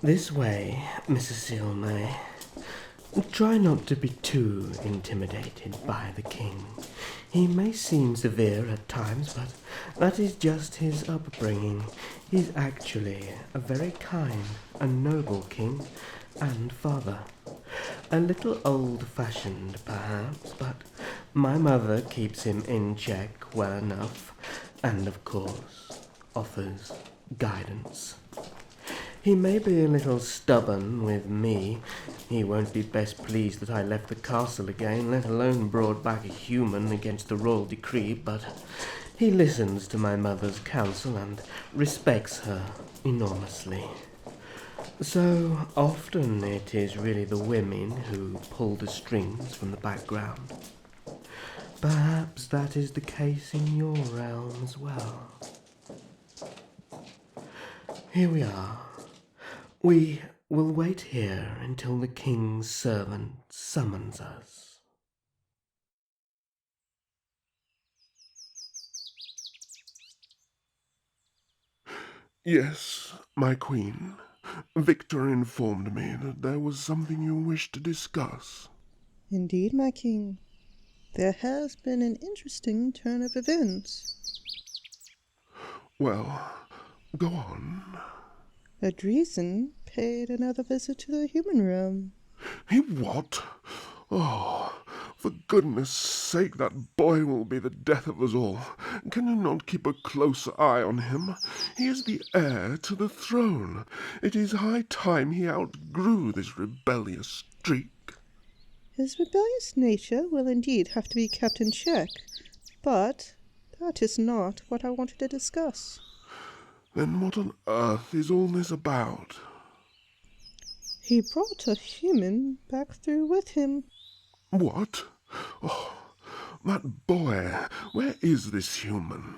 This way, Mrs. Silmay. Try not to be too intimidated by the king. He may seem severe at times, but that is just his upbringing. He's actually a very kind and noble king and father. A little old-fashioned, perhaps, but my mother keeps him in check well enough, and of course offers guidance. He may be a little stubborn with me. He won't be best pleased that I left the castle again, let alone brought back a human against the royal decree, but he listens to my mother's counsel and respects her enormously. So often it is really the women who pull the strings from the background. Perhaps that is the case in your realm as well. Here we are. We will wait here until the king's servant summons us. Yes, my queen. Victor informed me that there was something you wished to discuss. Indeed, my king. There has been an interesting turn of events. Well, go on. Adresin paid another visit to the human realm. He what? Oh, for goodness sake, that boy will be the death of us all. Can you not keep a close eye on him? He is the heir to the throne. It is high time he outgrew this rebellious streak. His rebellious nature will indeed have to be kept in check, but that is not what I wanted to discuss. Then what on earth is all this about? He brought a human back through with him. What? Oh, that boy. Where is this human?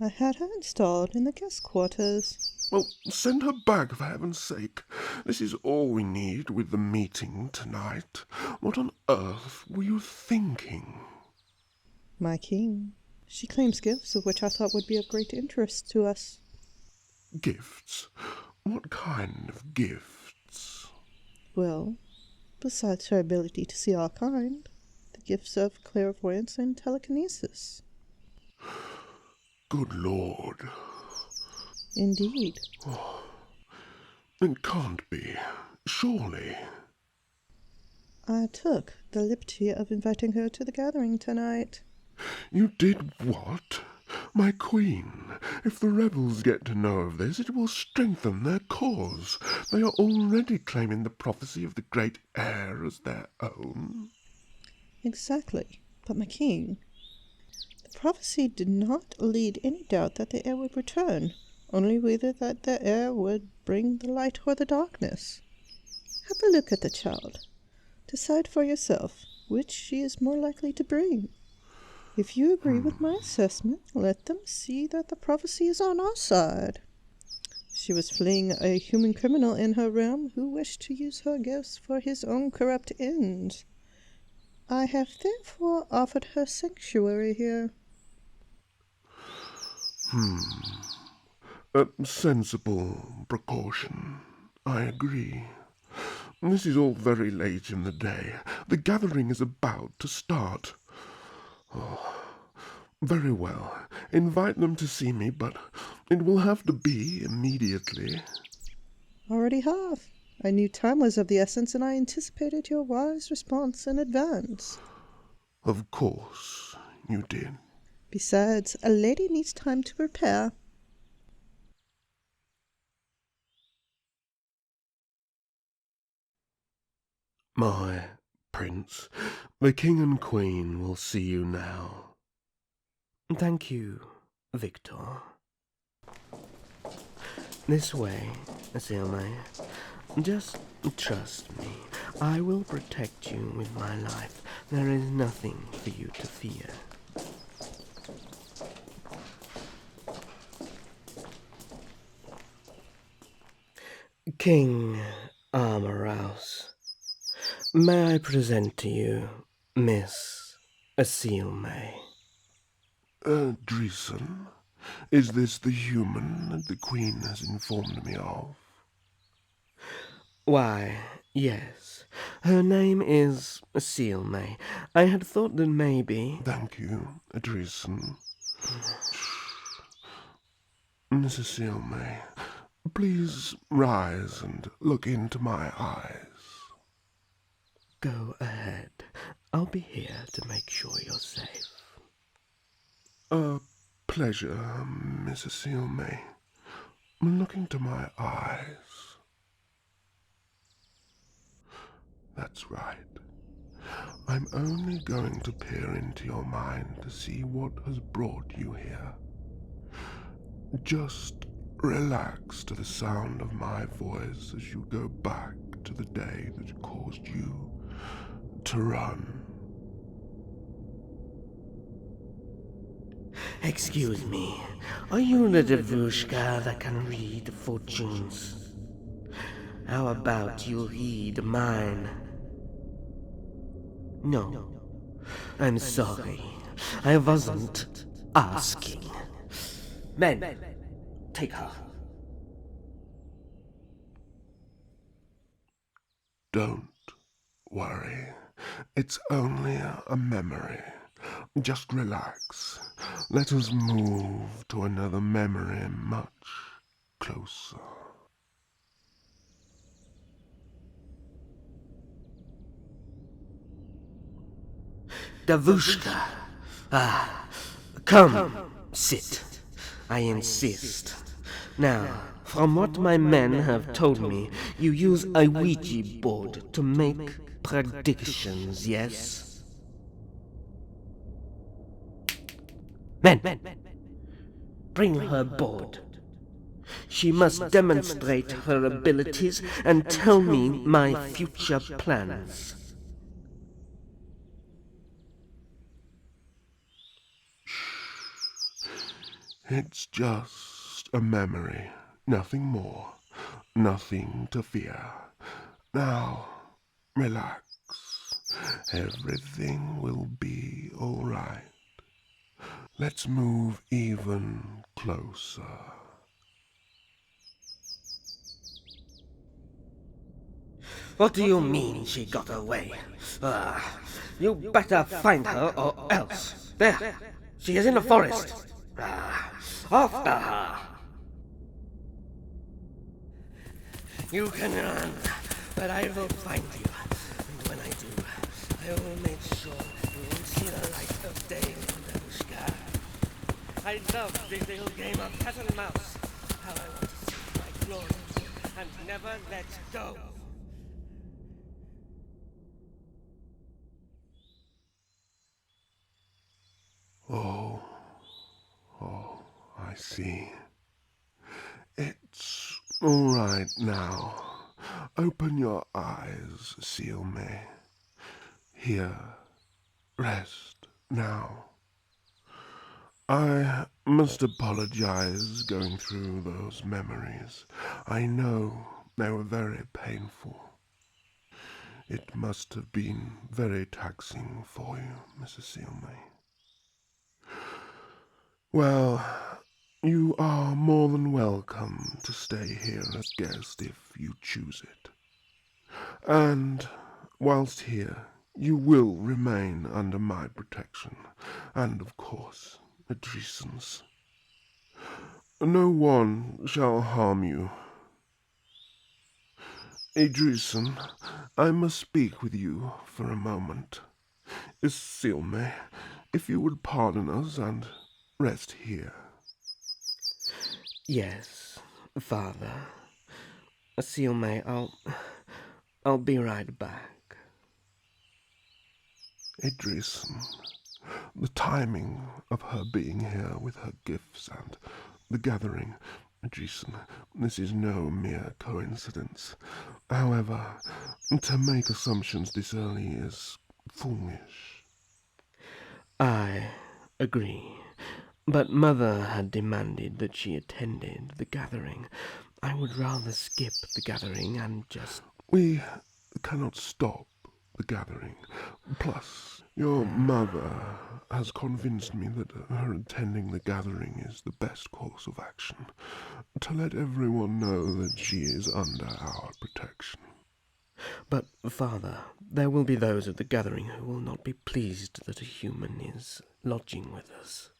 I had her installed in the guest quarters. Well, send her back, for heaven's sake. This is all we need with the meeting tonight. What on earth were you thinking? My king, she claims gifts of which I thought would be of great interest to us. Gifts? What kind of gifts? Well, besides her ability to see our kind, the gifts of clairvoyance and telekinesis. Good Lord. Indeed. Oh, it can't be. Surely. I took the liberty of inviting her to the gathering tonight. You did what? My queen, if the rebels get to know of this, it will strengthen their cause. They are already claiming the prophecy of the great heir as their own. Exactly. But my king, the prophecy did not lead any doubt that the heir would return, only whether that the heir would bring the light or the darkness. Have a look at the child. Decide for yourself which she is more likely to bring. If you agree with my assessment, let them see that the prophecy is on our side. She was fleeing a human criminal in her realm who wished to use her gifts for his own corrupt ends. I have therefore offered her sanctuary here. A sensible precaution. I agree. This is all very late in the day. The gathering is about to start. Oh, very well. Invite them to see me, but it will have to be immediately. Already have. I knew time was of the essence, and I anticipated your wise response in advance. Of course you did. Besides, a lady needs time to prepare. My prince, the king and queen will see you now. Thank you, Victor. This way, Silmay. Just trust me. I will protect you with my life. There is nothing for you to fear. King Armaros, may I present to you Miss Silmay? Adresin? Is this the human that the queen has informed me of? Why, yes. Her name is s1e4. I had thought that maybe... Thank you, Adresin. Mrs. s1e4, please rise and look into my eyes. Go ahead. I'll be here to make sure you're safe. A pleasure, Mrs. s1e4. Look into my eyes. That's right. I'm only going to peer into your mind to see what has brought you here. Just relax to the sound of my voice as you go back to the day that caused you to run. Excuse me, are you the devushka that can read fortunes? How about you read mine? No, I'm sorry. I wasn't asking. Men, take her. Don't worry. It's only a memory. Just relax. Let us move to another memory much closer. Devushka. Ah, come, sit. I insist. Now, from what my men have told me, you use a Ouija board to make predictions, yes? Men, bring her board. She must demonstrate her abilities and tell me my future plans. It's just a memory. Nothing more. Nothing to fear. Now, relax. Everything will be all right. Let's move even closer. What do you mean she got away? You better find her or else. There, she is in the forest. After her. You can run, but I will find you. And when I do, I will make sure you won't see the light of day, Devushka. I love this little game of cat and mouse. How I want to see my glory and never let go. I see. It's all right now. Open your eyes, s1e4. Here, rest now. I must apologize going through those memories. I know they were very painful. It must have been very taxing for you, Mrs. s1e4. Well, you are more than welcome to stay here as guest if you choose it. And whilst here, you will remain under my protection, and of course, Adresin's. No one shall harm you. Adresin, I must speak with you for a moment. s1e4, if you would pardon us and rest here. Yes, Father. s1e4, I'll be right back. Adresin, the timing of her being here with her gifts and the gathering, Adresin, this is no mere coincidence. However, to make assumptions this early is foolish. I agree. But Mother had demanded that she attended the gathering. I would rather skip the gathering and just... We cannot stop the gathering. Plus, Your mother has convinced me that her attending the gathering is the best course of action, to let everyone know that she is under our protection. But, Father, there will be those at the gathering who will not be pleased that a human is lodging with us.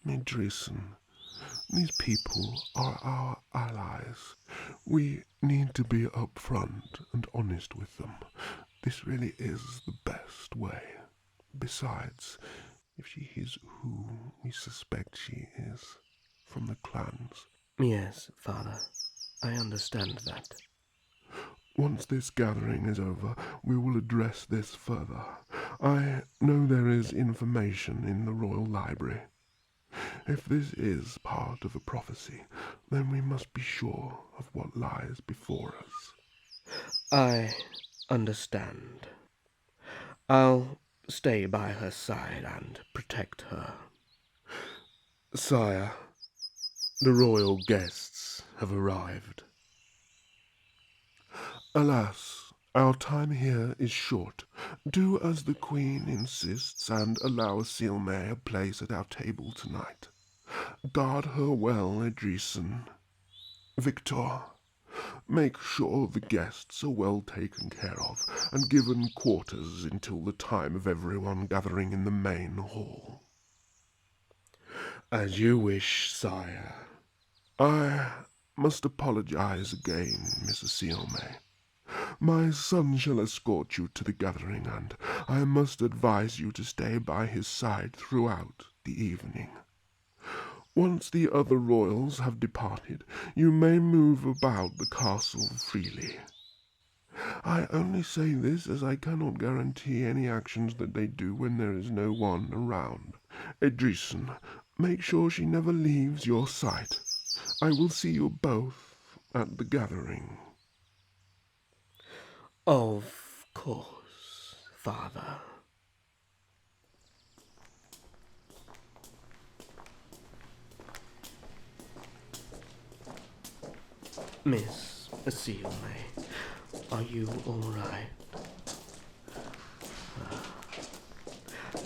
Adresin, these people are our allies. We need to be upfront and honest with them. This really is the best way. Besides, if she is who we suspect she is, from the clans. Yes, Father, I understand that. Once this gathering is over, we will address this further. I know there is information in the royal library. If this is part of a prophecy, then we must be sure of what lies before us. I understand. I'll stay by her side and protect her. Sire, the royal guests have arrived. Alas, our time here is short. Do as the Queen insists and allow s1e4 a place at our table tonight. Guard her well, Adresin. Victor, make sure the guests are well taken care of and given quarters until the time of everyone gathering in the main hall. As you wish, sire. I must apologize again, Mrs. s1e4. My son shall escort you to the gathering, and I must advise you to stay by his side throughout the evening. Once the other royals have departed, you may move about the castle freely. I only say this as I cannot guarantee any actions that they do when there is no one around. Adresin, make sure she never leaves your sight. I will see you both at the gathering. Of course, Father. Miss s1e4, are you all right?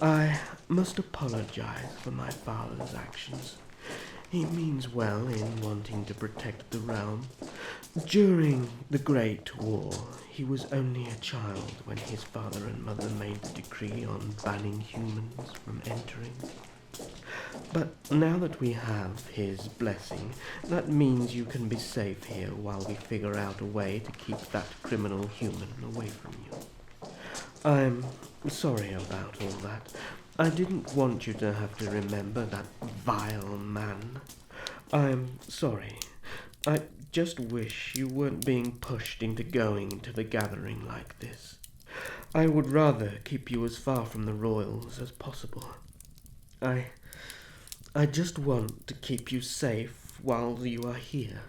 I must apologize for my father's actions. He means well in wanting to protect the realm. During the Great War, he was only a child when his father and mother made the decree on banning humans from entering. But now that we have his blessing, that means you can be safe here while we figure out a way to keep that criminal human away from you. I'm sorry about all that. I didn't want you to have to remember that vile man. I'm sorry. I just wish you weren't being pushed into going to the gathering like this. I would rather keep you as far from the royals as possible. I just want to keep you safe while you are here.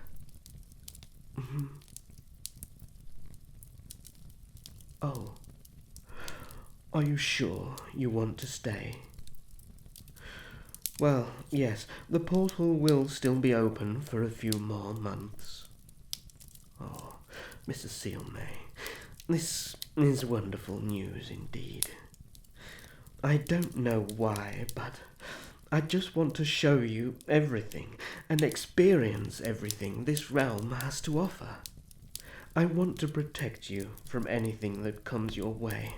Oh. Are you sure you want to stay? Well, yes, the portal will still be open for a few more months. Oh, Mrs. s1e4, this is wonderful news indeed. I don't know why, but I just want to show you everything and experience everything this realm has to offer. I want to protect you from anything that comes your way.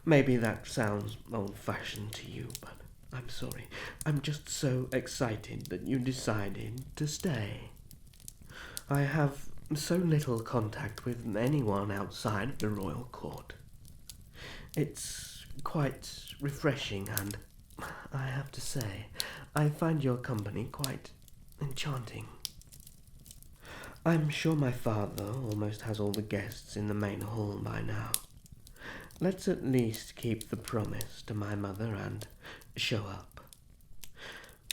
Maybe that sounds old-fashioned to you, but I'm sorry. I'm just so excited that you decided to stay. I have so little contact with anyone outside the royal court. It's quite refreshing, and I have to say, I find your company quite enchanting. I'm sure my father almost has all the guests in the main hall by now. Let's at least keep the promise to my mother and show up.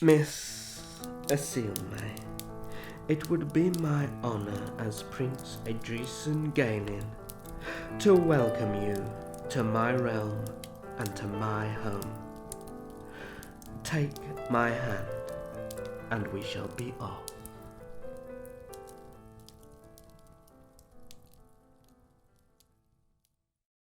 Miss s1e4, it would be my honor as Prince Adresin Gaelin to welcome you to my realm and to my home. Take my hand, and we shall be off.